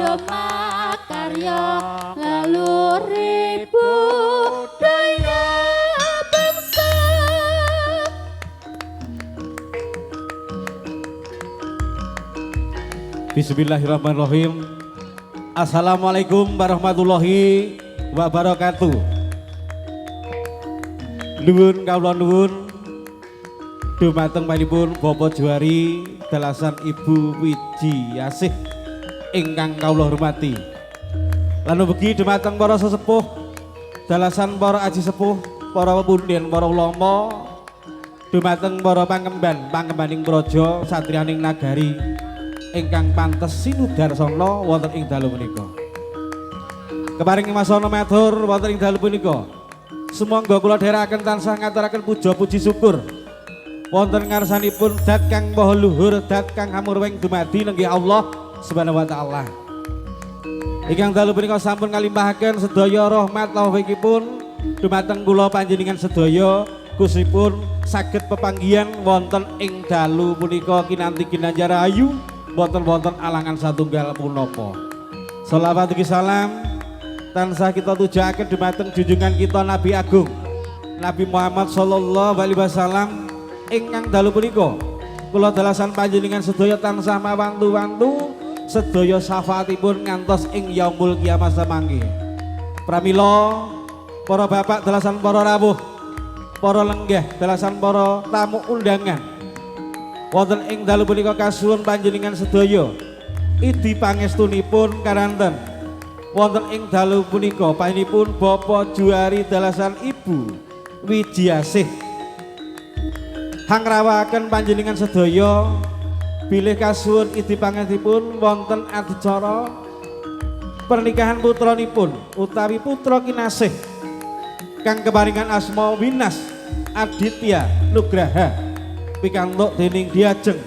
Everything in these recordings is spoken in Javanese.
padha makarya ngaluri budaya bangsa. Bismillahirrahmanirrahim. Assalamualaikum warahmatullahi wabarakatuh. Nuwun kawula nuwun dhumateng panjenengan Bapak Juwari dalasan Ibu Wijiasih ingkang kawula hormati. Lan ugi dhumateng para sesepuh dalasan para aji sepuh, para pepundhen, para ulama, dhumateng para pangembaning praja satriyaning nagari ingkang pantes sinudarsana wonten ing dalu menika. Keparing masana matur wonten ing dalu punika. Sumangga kula dherekaken tansah ngaturaken puja puji syukur wonten ngarsanipun Dat kang maha luhur, Dat kang hamurweng dumadi nenggih Allah Subhanahu wa taala. Ingkang dalu punika sampun ngalimpahaken sedaya rahmat taufikipun dumateng kula panjenengan sedaya kusipun saged pepanggihan wonten ing dalu punika kinanti ginanjar ayu wonten alangan satunggal punapa. Shalawat ugi salam tansah kita tujuaken dumateng junjungan kita Nabi Agung Nabi Muhammad sallallahu alaihi wasallam ingkang dalu punika kula dalasan panjenengan sedaya tansah mawantu-wantu sedaya syafaatipun ngantos ing yaumul kiamat samangke. Pramila para bapak dalasan para rawuh, para lenggah dalasan para tamu undangan wonten ing dalu punika kasuwun panjenengan sedaya idi pangestunipun karanten wonten ing dalu punika panjenenganipun Bapak Juwari dalasan Ibu Wijiasih hangrawakaken panjenengan sedaya bilih kasuwun idi pangestunipun wonten adicara pernikahan putranipun utawi putra kinasih kang keparingan asma Winas Aditya Nugraha pikantuk dening Diajeng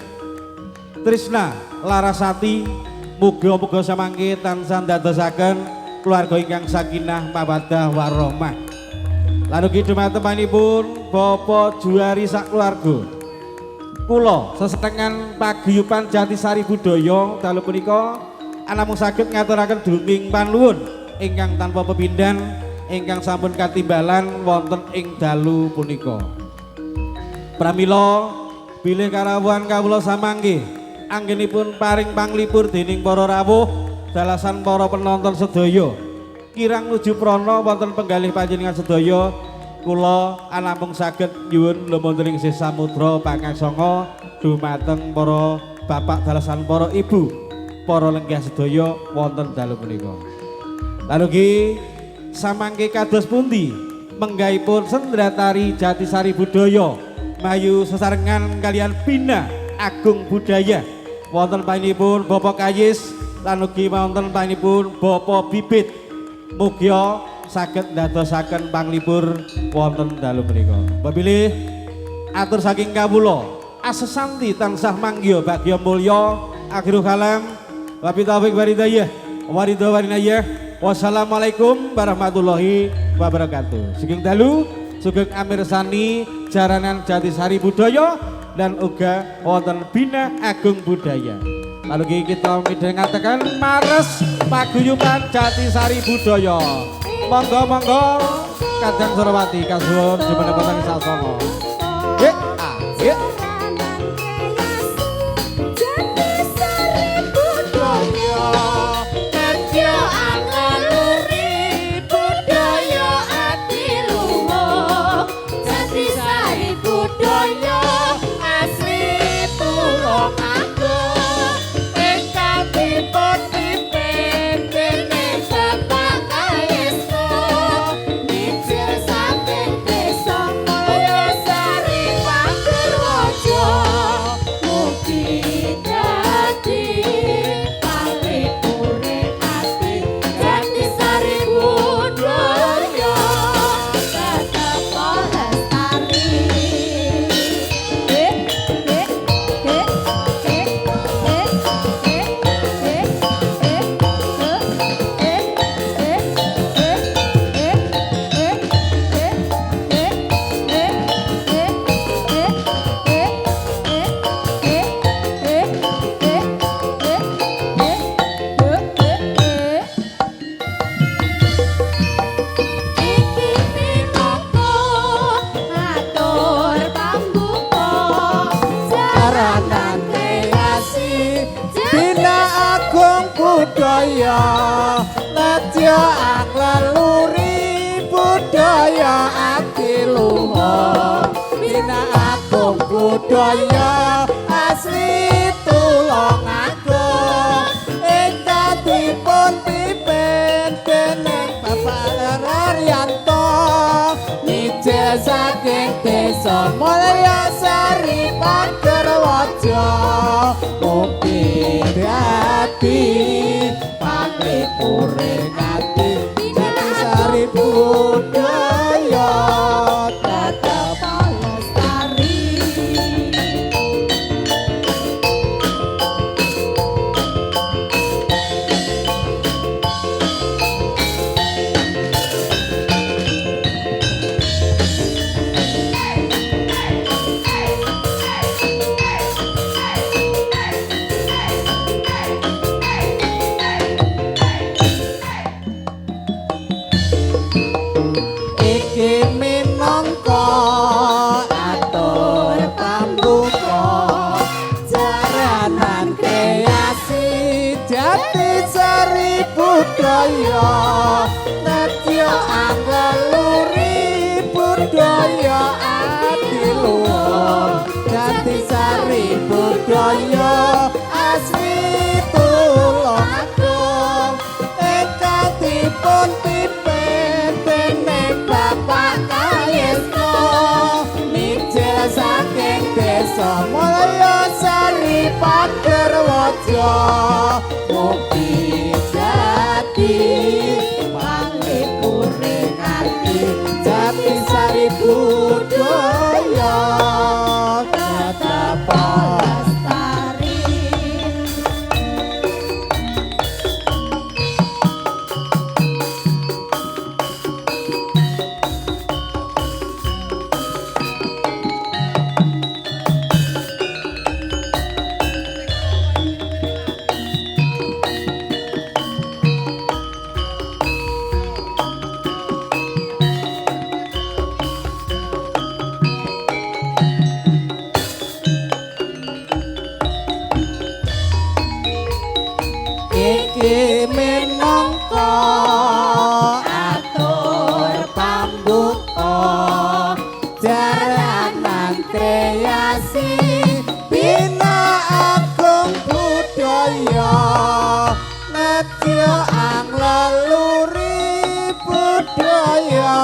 Trisna Larasati. Muga-muga samangke tansah ndadosaken keluarga ingkang sakinah mawaddah warahmah. Lan ugi dhumateng panjenenganipun Bapak Juwari sak keluarga. Kula sesenengan paguyuban Jatisari Budaya dalu punika namung saged ngaturaken duming panuwun ingkang tanpa pepindhan ingkang sampun katimbalan wonten ing dalu punika. Pramila bilih karawuhan kawula samangke anggenipun paring panglipur dening para rawuh dalasan para penonton sedaya kirang nuju prana wonten penggalih panjenengan sedaya kula namung saged nyuwun lumantar ing samudra pangaksanga dumateng para bapak dalasan para ibu para lenggah sedaya wonten dalu punika. Lan ugi samangke kados pundi menggahipun Sendratari Jatisari Budaya mayu sesarengan kalian Bina Agung Budaya wonten panjenenganipun Bapak Kayis lan ugi wonten panjenenganipun Bapak Bibit mugia saged ndadosaken panglipur wonten dalu menika. Papilih atur saking kawula asesanti tansah manggya bagya mulya akhirul kalam wabillahi taufiq walhidayah waridwanillah. Wassalamualaikum warahmatullahi wabarakatuh. Sugeng dalu sugeng amirsani jaranan Jatisari Budaya dan uga wonten Bina Agung Budaya. Lalu kita midhangetaken mares paguyuban Jatisari Budaya. Monggo-monggo Kadang Surawati kasuwun jumeneng sasana. Yuk, yuk. saking desa Mulyasari Pagerwaja mugi dadi panglipure ati Jatisari budaya tetep lestari. Iki minangka atur pambuka jaranan kreasi Jatisari budaya nedya angeluri budaya adiluhur Jatisari budaya asli tulung agung ingkang dipun pimpin dening Bapak Kayesno mijil saking desa Mulyasari Pagerwaja mugi dadi panglipure ati Jatisari budaya tetep lestari. Iki minangka atur pambuka jaranan kreasi bina agung budaya nedya angleluri budaya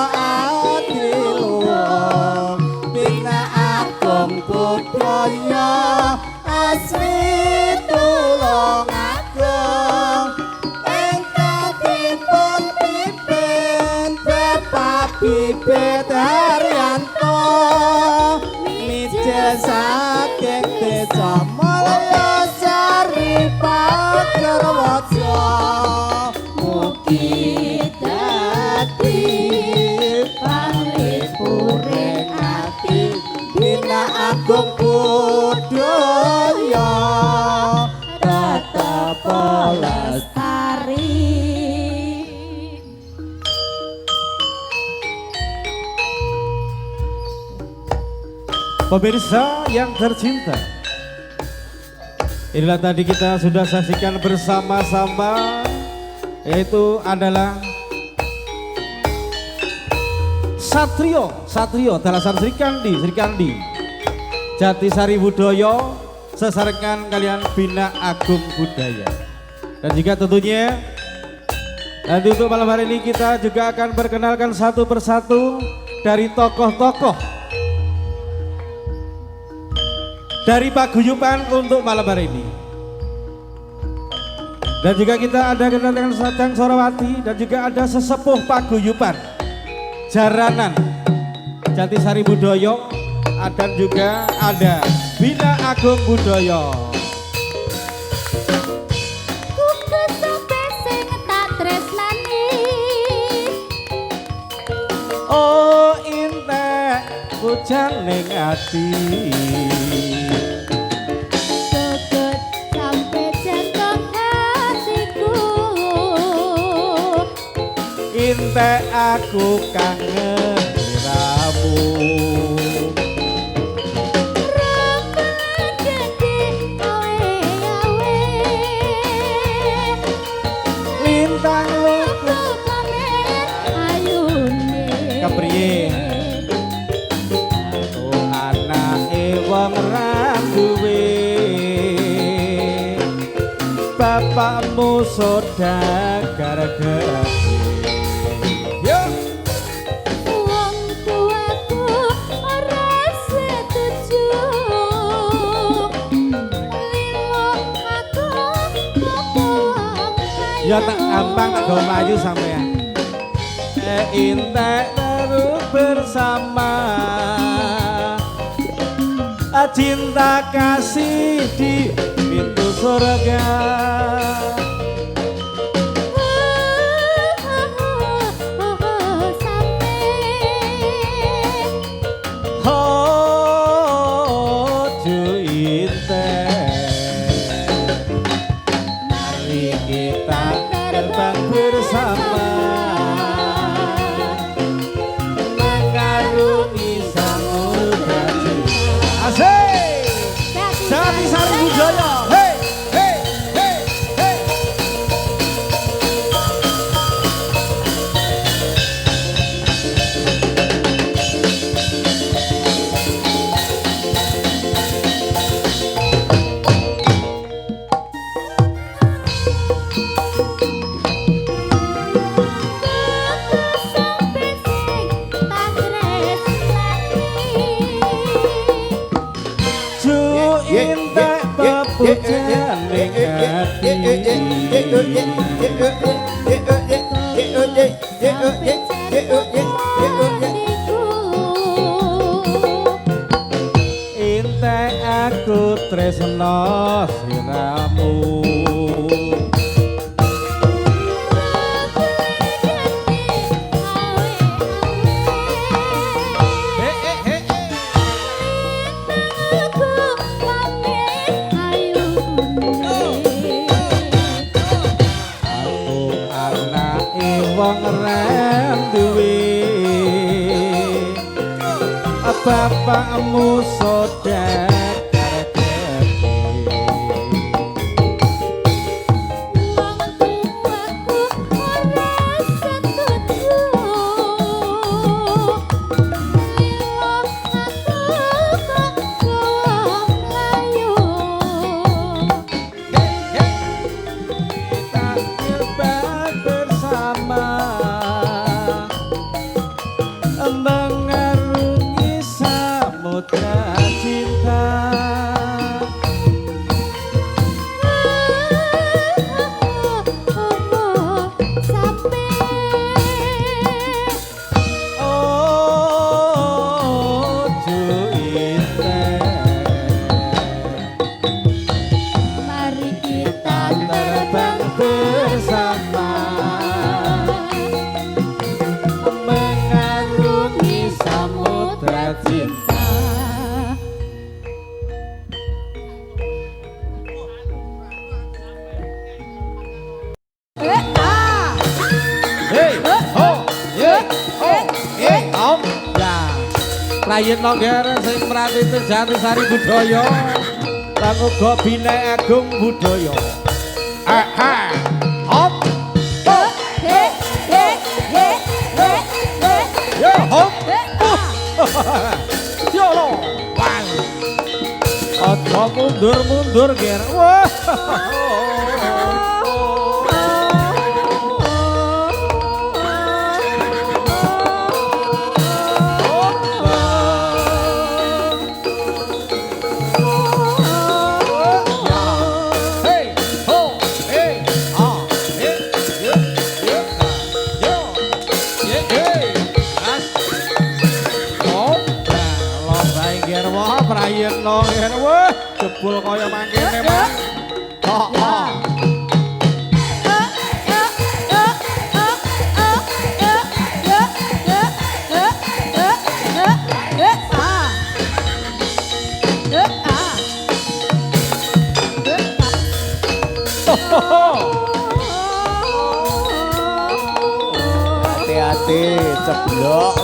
adiluhur bina agung budaya asli tulung agung ingkang dipun pimpin Bapak Bibit Haryanto mijil saking desa Mulyasari Pagerwaja mugi dadi panglipure ati bina agung budaya tetep lestari. Pemirsa yang tercinta, inilah tadi kita sudah saksikan bersama-sama, yaitu adalah Satrio Dalasan Sri Kandi Jatisari budaya sesarengan kalian Bina Agung Budaya. Dan juga tentunya nanti untuk malam hari ini kita juga akan perkenalkan satu persatu dari tokoh-tokoh dari paguyuban untuk malam hari ini. Dan juga kita ada kedatangan Sajang Sorawati dan juga ada sesepuh paguyuban Jaranan Jatisari Budaya dan juga ada Bina Agung Budaya. Oh intek hujan ning ati Deget sampai jantung hatiku intek aku kangen liramu Rampangan gede awe-awe lintang luku Aku pamer ayune kepriye oh anake wong ra duwe bapakmu sodagar gede yo Wong tuaku Ya tak gampang tak gawa maju sampean. Intek terus bersama. Cinta kasih di pintu surga. Intek aku tresno siramu. Wong ren duwe bapakmu sodat Rayen Longger sing mratiti Jatisari Budaya lan uga Bina Agung Budaya. Hop. Yo hop. Yo lo. Wang. Aja mundur-mundur ger. Wah. Prayen Longger wah jebul kaya mangkene Mas. Hati-hati ceblok.